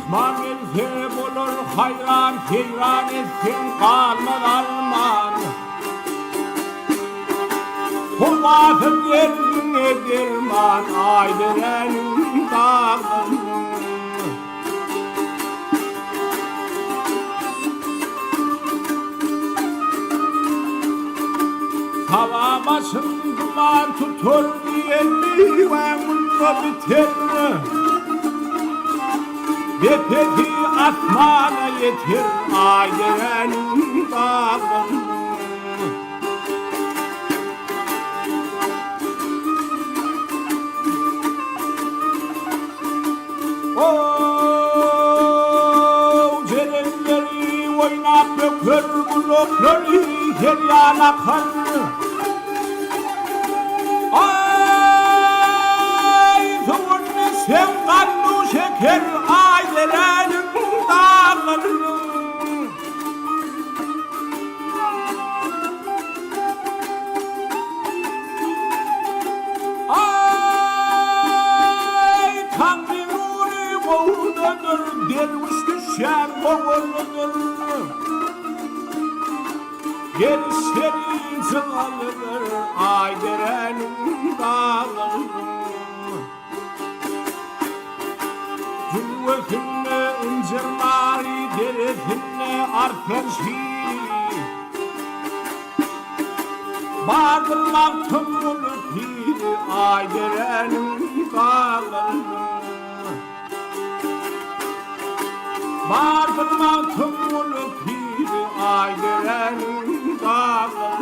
Düşman else bulur hayran, heyran etsin kalmaz alman. Kurbatı derdine derman, aydırenin dağın. Hava başın duman tutur diyenli ve mutlu biter. Ve peki asmana yeter aydırenin dağın. Cerenleri oynap dökür bulukları her yana kan. Ay soğunlu sen kanlı şeker ailelerin dağları. Ay Tanrı nuru boğuludur, derviş düşen boğuludur. Gençlerin zıvalıdır, ayderenin dağları. Cüvvetünle incirmari, deretinle arterşi. Bağırmak tümülü piri, ayderenin dağları. Bağırmak tümülü piri, ayderenin dağları.